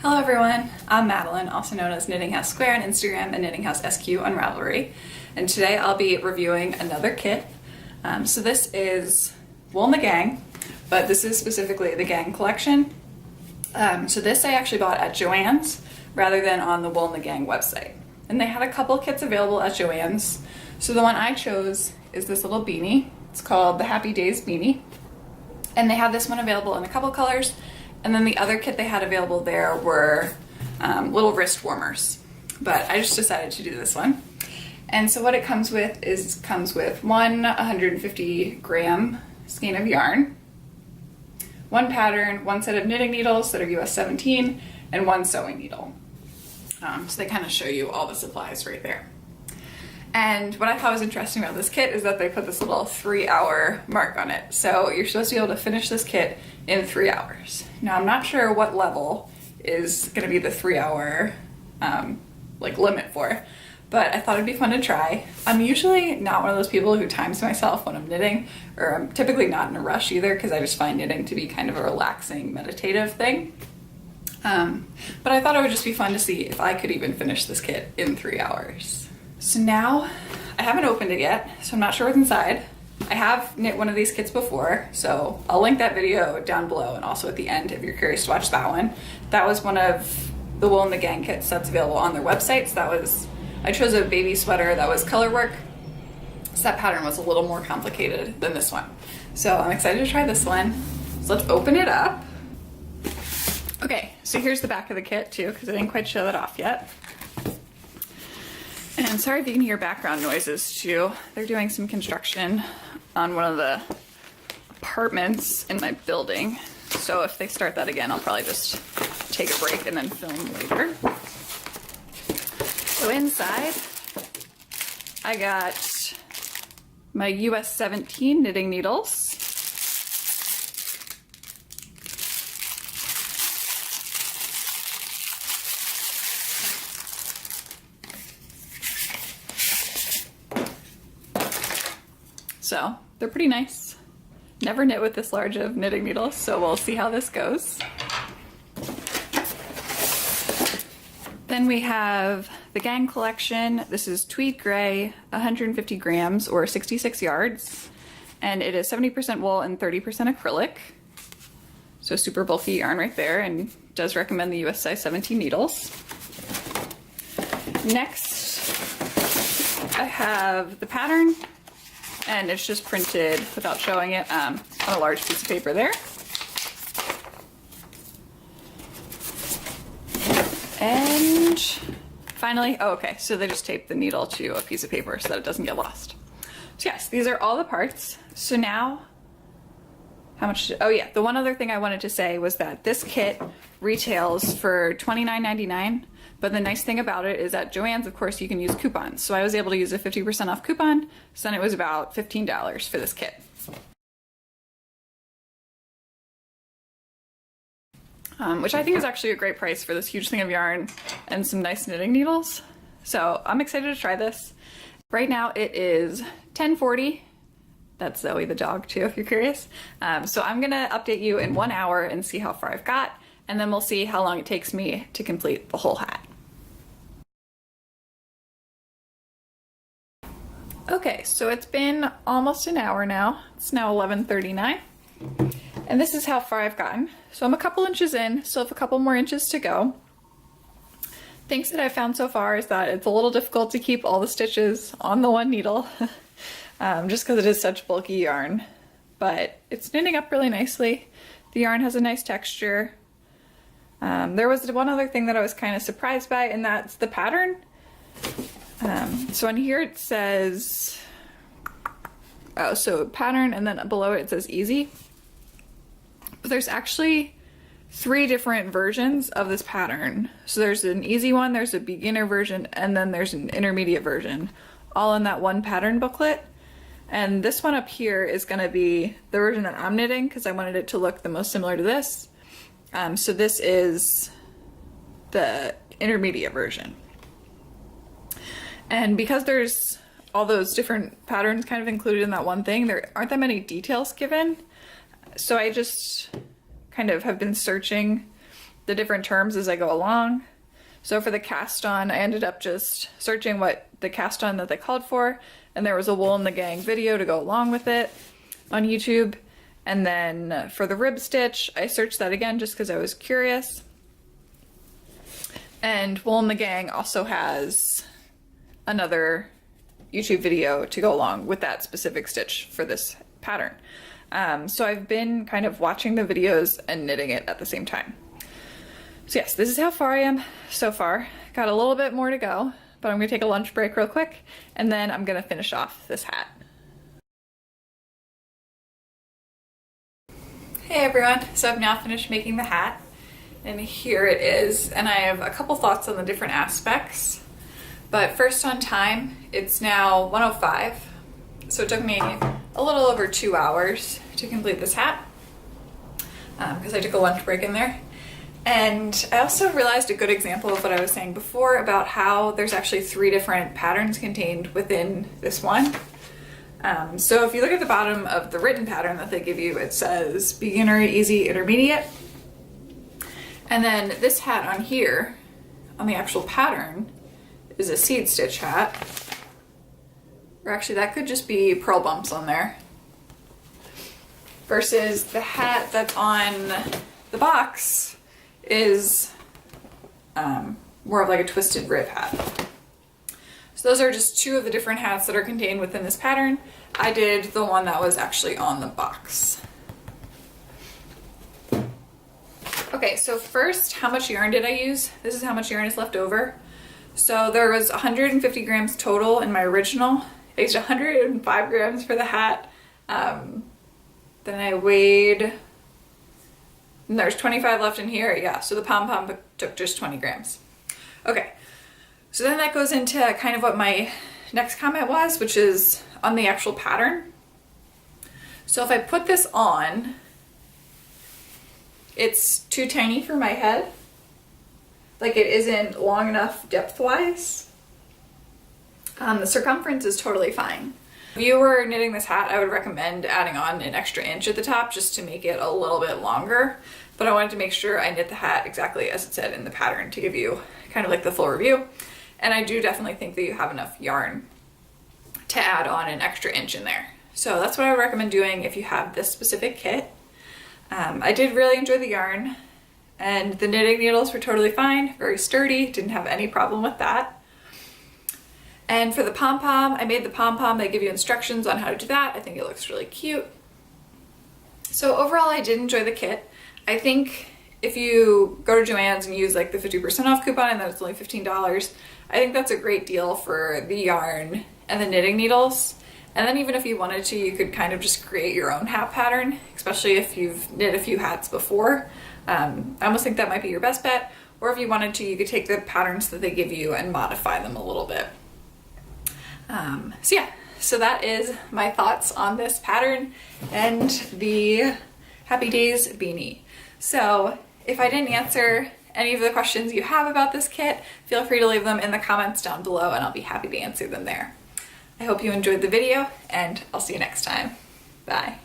Hello everyone, I'm Madeline, also known as KnittingHouseSquare on Instagram and KnittingHouseSQ on Ravelry. And today I'll be reviewing another kit. So this is Wool in the Gang, but this is specifically the Gang collection. So this I actually bought at Joann's rather than on the Wool in the Gang website. And they had a couple kits available at Joann's. So the one I chose is this little beanie. It's called the Happy Daze Beanie. And they have this one available in a couple colors. And then the other kit they had available there were little wrist warmers. But I just decided to do this one. And so what it comes with is one 150 gram skein of yarn, one pattern, one set of knitting needles that are US 17, and one sewing needle. So they kind of show you all the supplies right there. And what I thought was interesting about this kit is that they put this little 3-hour mark on it. So you're supposed to be able to finish this kit in 3 hours. Now I'm not sure what level is going to be the 3-hour limit for, but I thought it'd be fun to try. I'm usually not one of those people who times myself when I'm knitting, or I'm typically not in a rush either because I just find knitting to be kind of a relaxing, meditative thing. But I thought it would just be fun to see if I could even finish this kit in 3 hours. So now, I haven't opened it yet, so I'm not sure what's inside. I have knit one of these kits before, so I'll link that video down below and also at the end if you're curious to watch that one. That was one of the Wool in the Gang kits that's available on their website. So I chose a baby sweater that was color work, so that pattern was a little more complicated than this one. So I'm excited to try this one. So let's open it up. Okay, so here's the back of the kit too, because I didn't quite show that off yet. And sorry if you can hear background noises too. They're doing some construction on one of the apartments in my building. So if they start that again, I'll probably just take a break and then film later. So inside, I got my US 17 knitting needles. So they're pretty nice. Never knit with this large of knitting needles, so we'll see how this goes. Then we have the Gang collection. This is tweed gray, 150 grams or 66 yards. And it is 70% wool and 30% acrylic. So super bulky yarn right there, and does recommend the US size 17 needles. Next, I have the pattern. And it's just printed without showing it on a large piece of paper there. And finally, oh okay, so they just taped the needle to a piece of paper so that it doesn't get lost. So yes, these are all the parts. So now, how much, oh yeah, the one other thing I wanted to say was that this kit retails for $29.99. But the nice thing about it is at Joann's, of course, you can use coupons. So I was able to use a 50% off coupon, so then it was about $15 for this kit. Which I think is actually a great price for this huge thing of yarn and some nice knitting needles. So I'm excited to try this. Right now it is 10:40. That's Zoe the dog too, if you're curious. So I'm gonna update you in 1 hour and see how far I've got, and then we'll see how long it takes me to complete the whole hat. Okay, so it's been almost an hour now. It's now 11:39. And this is how far I've gotten. So I'm a couple inches in, still have a couple more inches to go. Things that I've found so far is that it's a little difficult to keep all the stitches on the one needle, just because it is such bulky yarn. But it's knitting up really nicely. The yarn has a nice texture. There was one other thing that I was kind of surprised by, and that's the pattern. So on here it says, oh, so pattern, and then below it says easy. But there's actually 3 different versions of this pattern. So there's an easy one, there's a beginner version, and then there's an intermediate version, all in that one pattern booklet. And this one up here is going to be the version that I'm knitting because I wanted it to look the most similar to this. So this is the intermediate version. And because there's all those different patterns kind of included in that one thing, there aren't that many details given. So I just kind of have been searching the different terms as I go along. So for the cast on, I ended up just searching what the cast on that they called for, and there was a Wool in the Gang video to go along with it on YouTube. And then for the rib stitch, I searched that again just because I was curious. And Wool in the Gang also has another YouTube video to go along with that specific stitch for this pattern. So I've been kind of watching the videos and knitting it at the same time. So yes, this is how far I am so far. Got a little bit more to go, but I'm gonna take a lunch break real quick, and then I'm gonna finish off this hat. Hey everyone, so I've now finished making the hat, and here it is, and I have a couple thoughts on the different aspects. But first on time, it's now 1:05, so it took me a little over 2 hours to complete this hat, because I took a lunch break in there. And I also realized a good example of what I was saying before about how there's actually 3 different patterns contained within this one. So if you look at the bottom of the written pattern that they give you, it says beginner, easy, intermediate. And then this hat on here, on the actual pattern, is a seed stitch hat. Or actually that could just be purl bumps on there. Versus the hat that's on the box is more of like a twisted rib hat. So those are just 2 of the different hats that are contained within this pattern. I did the one that was actually on the box. Okay, so first, how much yarn did I use? This is how much yarn is left over. So there was 150 grams total in my original. I used 105 grams for the hat. Then I weighed, and there's 25 left in here. Yeah, so the pom-pom took just 20 grams. Okay, so then that goes into kind of what my next comment was, which is on the actual pattern. So if I put this on, it's too tiny for my head. Like it isn't long enough depth-wise. The circumference is totally fine. If you were knitting this hat, I would recommend adding on an extra inch at the top just to make it a little bit longer. But I wanted to make sure I knit the hat exactly as it said in the pattern to give you kind of like the full review. And I do definitely think that you have enough yarn to add on an extra inch in there. So that's what I would recommend doing if you have this specific kit. I did really enjoy the yarn, and the knitting needles were totally fine, very sturdy, didn't have any problem with that. And for the pom-pom, I made the pom-pom. They give you instructions on how to do that. I think it looks really cute. So overall, I did enjoy the kit. I think if you go to Joann's and use like the 50% off coupon and then it's only $15, I think that's a great deal for the yarn and the knitting needles. And then even if you wanted to, you could kind of just create your own hat pattern, especially if you've knit a few hats before. I almost think that might be your best bet. Or if you wanted to, you could take the patterns that they give you and modify them a little bit. So yeah, so that is my thoughts on this pattern and the Happy Daze beanie. So if I didn't answer any of the questions you have about this kit, feel free to leave them in the comments down below and I'll be happy to answer them there. I hope you enjoyed the video, and I'll see you next time. Bye.